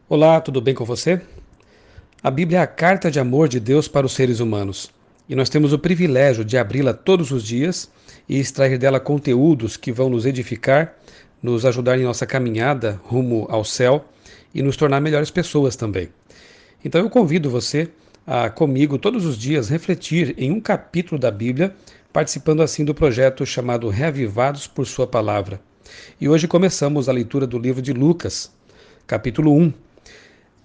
Olá, tudo bem com você? A Bíblia é a carta de amor de Deus para os seres humanos. E nós temos o privilégio de abri-la todos os dias e extrair dela conteúdos que vão nos edificar, nos ajudar em nossa caminhada rumo ao céu e nos tornar melhores pessoas também. Então eu convido você a, comigo, todos os dias, refletir em um capítulo da Bíblia, participando assim do projeto chamado Reavivados por Sua Palavra. E hoje começamos a leitura do livro de Lucas, capítulo 1.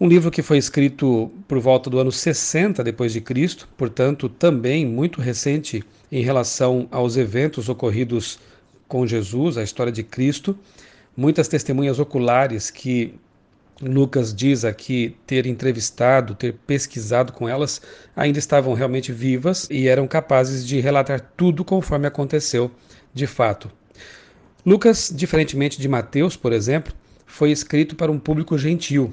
Um livro que foi escrito por volta do ano 60 depois de Cristo, portanto, também muito recente em relação aos eventos ocorridos com Jesus, a história de Cristo. Muitas testemunhas oculares que Lucas diz aqui ter entrevistado, ter pesquisado com elas, ainda estavam realmente vivas e eram capazes de relatar tudo conforme aconteceu de fato. Lucas, diferentemente de Mateus, por exemplo, foi escrito para um público gentil.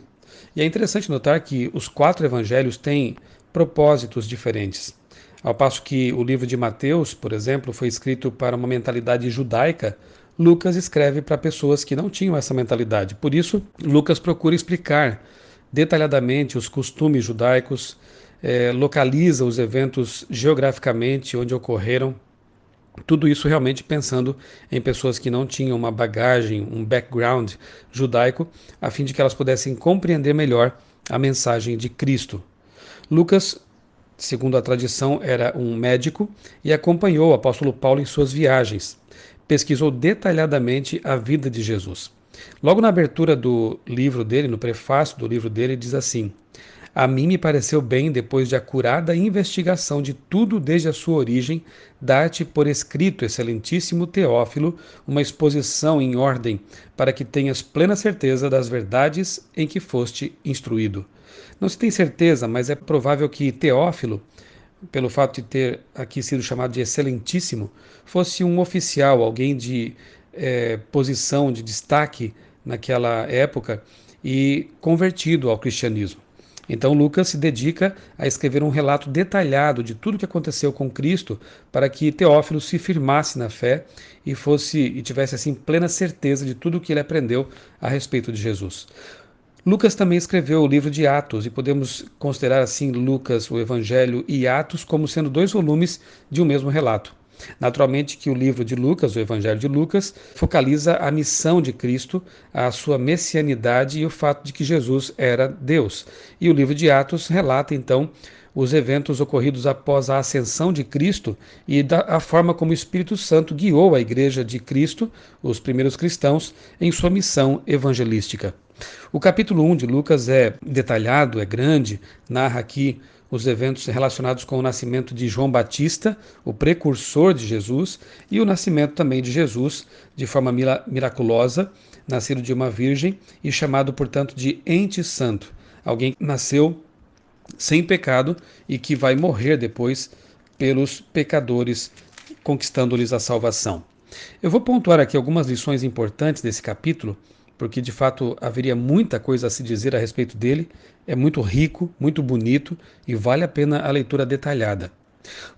E é interessante notar que os quatro evangelhos têm propósitos diferentes. Ao passo que o livro de Mateus, por exemplo, foi escrito para uma mentalidade judaica, Lucas escreve para pessoas que não tinham essa mentalidade. Por isso, Lucas procura explicar detalhadamente os costumes judaicos, localiza os eventos geograficamente onde ocorreram, tudo isso realmente pensando em pessoas que não tinham uma bagagem, um background judaico, a fim de que elas pudessem compreender melhor a mensagem de Cristo. Lucas, segundo a tradição, era um médico e acompanhou o apóstolo Paulo em suas viagens. Pesquisou detalhadamente a vida de Jesus. Logo na abertura do livro dele, no prefácio do livro dele, diz assim: a mim me pareceu bem, depois de acurada investigação de tudo desde a sua origem, dar-te por escrito, excelentíssimo Teófilo, uma exposição em ordem, para que tenhas plena certeza das verdades em que foste instruído. Não se tem certeza, mas é provável que Teófilo, pelo fato de ter aqui sido chamado de excelentíssimo, fosse um oficial, alguém de posição, de destaque naquela época e convertido ao cristianismo. Então Lucas se dedica a escrever um relato detalhado de tudo o que aconteceu com Cristo, para que Teófilo se firmasse na fé e tivesse assim plena certeza de tudo o que ele aprendeu a respeito de Jesus. Lucas também escreveu o livro de Atos, e podemos considerar assim Lucas, o Evangelho e Atos como sendo dois volumes de um mesmo relato. Naturalmente que o livro de Lucas, o Evangelho de Lucas, focaliza a missão de Cristo, a sua messianidade e o fato de que Jesus era Deus. E o livro de Atos relata então os eventos ocorridos após a ascensão de Cristo e a forma como o Espírito Santo guiou a Igreja de Cristo, os primeiros cristãos, em sua missão evangelística. O capítulo 1 de Lucas é detalhado, é grande, narra aqui os eventos relacionados com o nascimento de João Batista, o precursor de Jesus, e o nascimento também de Jesus, de forma miraculosa, nascido de uma virgem e chamado, portanto, de ente santo, alguém que nasceu sem pecado e que vai morrer depois pelos pecadores, conquistando-lhes a salvação. Eu vou pontuar aqui algumas lições importantes desse capítulo, porque de fato haveria muita coisa a se dizer a respeito dele. É muito rico, muito bonito e vale a pena a leitura detalhada.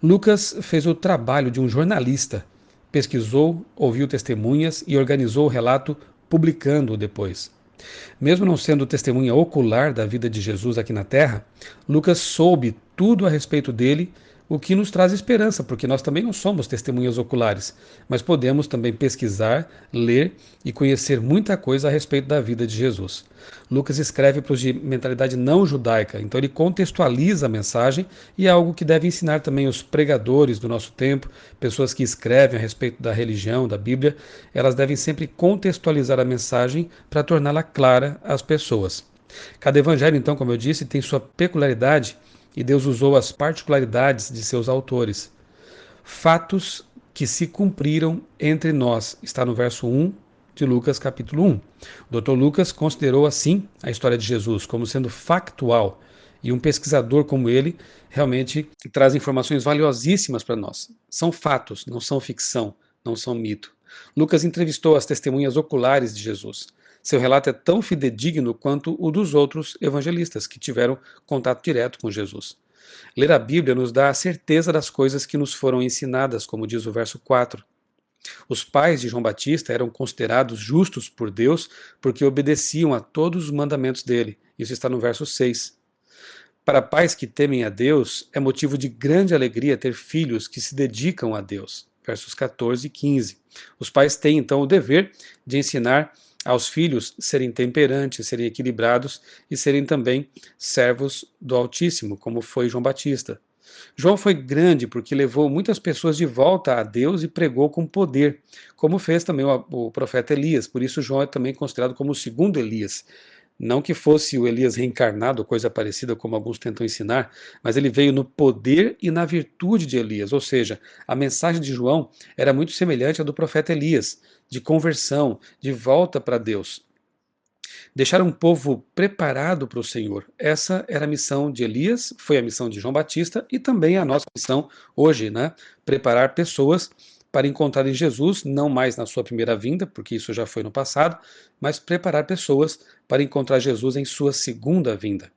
Lucas fez o trabalho de um jornalista, pesquisou, ouviu testemunhas e organizou o relato, publicando-o depois. Mesmo não sendo testemunha ocular da vida de Jesus aqui na Terra, Lucas soube tudo a respeito dele, o que nos traz esperança, porque nós também não somos testemunhas oculares, mas podemos também pesquisar, ler e conhecer muita coisa a respeito da vida de Jesus. Lucas escreve para os de mentalidade não judaica, então ele contextualiza a mensagem e é algo que deve ensinar também os pregadores do nosso tempo, pessoas que escrevem a respeito da religião, da Bíblia, elas devem sempre contextualizar a mensagem para torná-la clara às pessoas. Cada evangelho, então, como eu disse, tem sua peculiaridade e Deus usou as particularidades de seus autores. Fatos que se cumpriram entre nós, está no verso 1 de Lucas capítulo 1. O Dr. Lucas considerou assim a história de Jesus como sendo factual, e um pesquisador como ele realmente traz informações valiosíssimas para nós. São fatos, não são ficção, não são mito. Lucas entrevistou as testemunhas oculares de Jesus. Seu relato é tão fidedigno quanto o dos outros evangelistas que tiveram contato direto com Jesus. Ler a Bíblia nos dá a certeza das coisas que nos foram ensinadas, como diz o verso 4. Os pais de João Batista eram considerados justos por Deus porque obedeciam a todos os mandamentos dele. Isso está no verso 6. Para pais que temem a Deus, é motivo de grande alegria ter filhos que se dedicam a Deus. Versos 14 e 15. Os pais têm, então, o dever de ensinar aos filhos serem temperantes, serem equilibrados e serem também servos do Altíssimo, como foi João Batista. João foi grande porque levou muitas pessoas de volta a Deus e pregou com poder, como fez também o profeta Elias. Por isso, João é também considerado como o segundo Elias. Não que fosse o Elias reencarnado, coisa parecida como alguns tentam ensinar, mas ele veio no poder e na virtude de Elias, ou seja, a mensagem de João era muito semelhante à do profeta Elias, de conversão, de volta para Deus. Deixar um povo preparado para o Senhor. Essa era a missão de Elias, foi a missão de João Batista e também a nossa missão hoje, né? Preparar pessoas para encontrarem Jesus, não mais na sua primeira vinda, porque isso já foi no passado, mas preparar pessoas para encontrar Jesus em sua segunda vinda.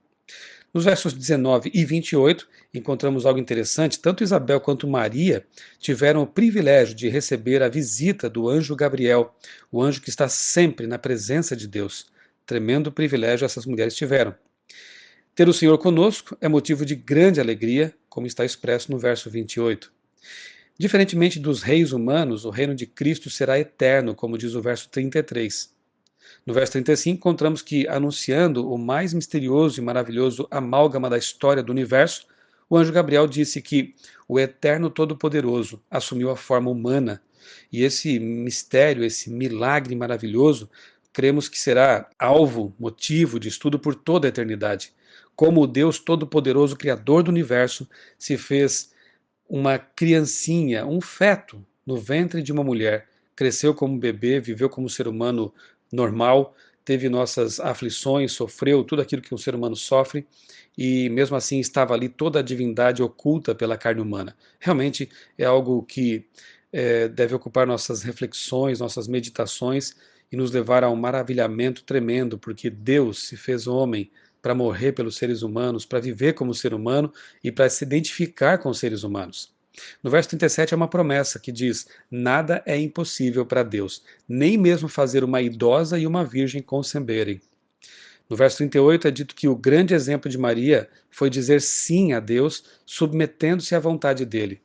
Nos versos 19 e 28, encontramos algo interessante. Tanto Isabel quanto Maria tiveram o privilégio de receber a visita do anjo Gabriel, o anjo que está sempre na presença de Deus. Tremendo privilégio essas mulheres tiveram. Ter o Senhor conosco é motivo de grande alegria, como está expresso no verso 28. Diferentemente dos reis humanos, o reino de Cristo será eterno, como diz o verso 33. No verso 35, encontramos que, anunciando o mais misterioso e maravilhoso amálgama da história do universo, o anjo Gabriel disse que o Eterno Todo-Poderoso assumiu a forma humana. E esse mistério, esse milagre maravilhoso, cremos que será alvo, motivo de estudo por toda a eternidade. Como o Deus Todo-Poderoso, Criador do universo, se fez uma criancinha, um feto, no ventre de uma mulher, cresceu como bebê, viveu como ser humano normal, teve nossas aflições, sofreu tudo aquilo que um ser humano sofre, e mesmo assim estava ali toda a divindade oculta pela carne humana. Realmente é algo que deve ocupar nossas reflexões, nossas meditações e nos levar a um maravilhamento tremendo, porque Deus se fez homem para morrer pelos seres humanos, para viver como ser humano e para se identificar com os seres humanos. No verso 37 é uma promessa que diz: nada é impossível para Deus, nem mesmo fazer uma idosa e uma virgem conceberem. No verso 38 é dito que o grande exemplo de Maria foi dizer sim a Deus, submetendo-se à vontade dele.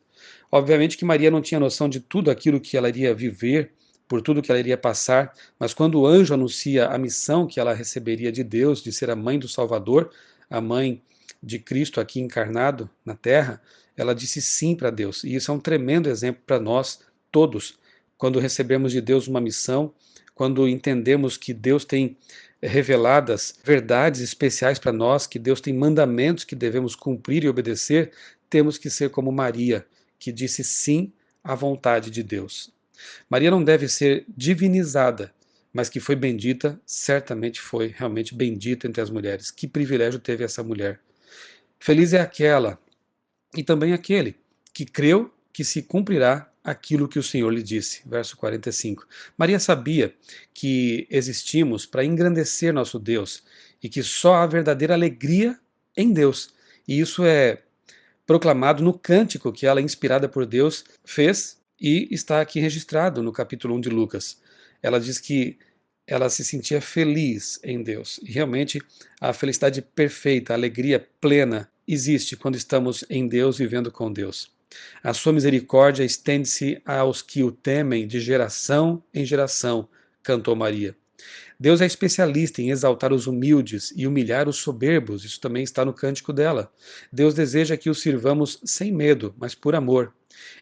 Obviamente que Maria não tinha noção de tudo aquilo que ela iria viver, por tudo que ela iria passar, mas quando o anjo anuncia a missão que ela receberia de Deus, de ser a mãe do Salvador, a mãe de Cristo aqui encarnado na terra, ela disse sim para Deus. E isso é um tremendo exemplo para nós todos, quando recebemos de Deus uma missão, quando entendemos que Deus tem reveladas verdades especiais para nós, que Deus tem mandamentos que devemos cumprir e obedecer, temos que ser como Maria, que disse sim à vontade de Deus. Maria não deve ser divinizada, mas que foi bendita, certamente foi realmente bendita entre as mulheres. Que privilégio teve essa mulher. Feliz é aquela e também aquele que creu que se cumprirá aquilo que o Senhor lhe disse. Verso 45. Maria sabia que existimos para engrandecer nosso Deus e que só há verdadeira alegria em Deus. E isso é proclamado no cântico que ela, inspirada por Deus, fez e está aqui registrado no capítulo 1 de Lucas. Ela diz que ela se sentia feliz em Deus. E realmente a felicidade perfeita, a alegria plena existe quando estamos em Deus, vivendo com Deus. A sua misericórdia estende-se aos que o temem de geração em geração, cantou Maria. Deus é especialista em exaltar os humildes e humilhar os soberbos, isso também está no cântico dela. Deus deseja que o sirvamos sem medo, mas por amor,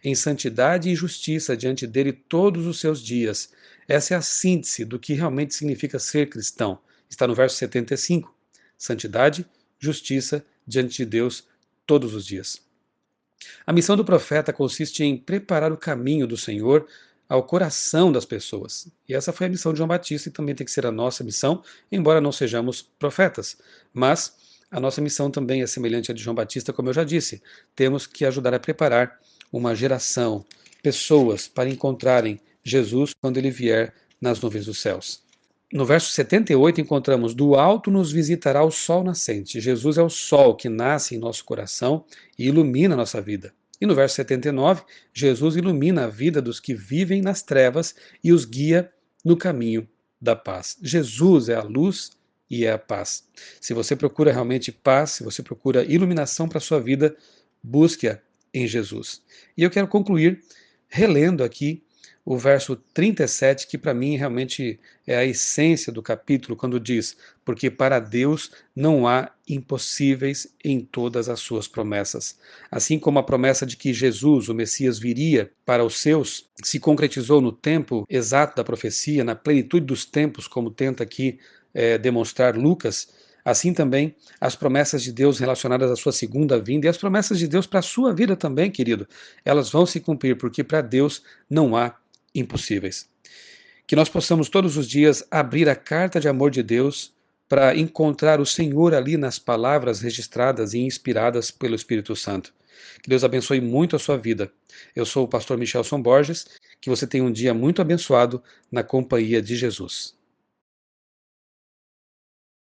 em santidade e justiça diante dele todos os seus dias. Essa é a síntese do que realmente significa ser cristão. Está no verso 75. Santidade, justiça diante de Deus todos os dias. A missão do profeta consiste em preparar o caminho do Senhor ao coração das pessoas. E essa foi a missão de João Batista e também tem que ser a nossa missão, embora não sejamos profetas. Mas a nossa missão também é semelhante à de João Batista, como eu já disse. Temos que ajudar a preparar uma geração, pessoas para encontrarem Jesus quando ele vier nas nuvens dos céus. No verso 78 encontramos: do alto nos visitará o sol nascente. Jesus é o sol que nasce em nosso coração e ilumina a nossa vida. E no verso 79, Jesus ilumina a vida dos que vivem nas trevas e os guia no caminho da paz. Jesus é a luz e é a paz. Se você procura realmente paz, se você procura iluminação para a sua vida, busque-a em Jesus. E eu quero concluir relendo aqui o verso 37, que para mim realmente é a essência do capítulo, quando diz: porque para Deus não há impossíveis em todas as suas promessas. Assim como a promessa de que Jesus, o Messias, viria para os seus, se concretizou no tempo exato da profecia, na plenitude dos tempos, como tenta aqui demonstrar Lucas, assim também as promessas de Deus relacionadas à sua segunda vinda e as promessas de Deus para a sua vida também, querido, elas vão se cumprir, porque para Deus não há impossíveis. Que nós possamos todos os dias abrir a carta de amor de Deus para encontrar o Senhor ali nas palavras registradas e inspiradas pelo Espírito Santo. Que Deus abençoe muito a sua vida. Eu sou o pastor Michelson Borges, que você tenha um dia muito abençoado na companhia de Jesus.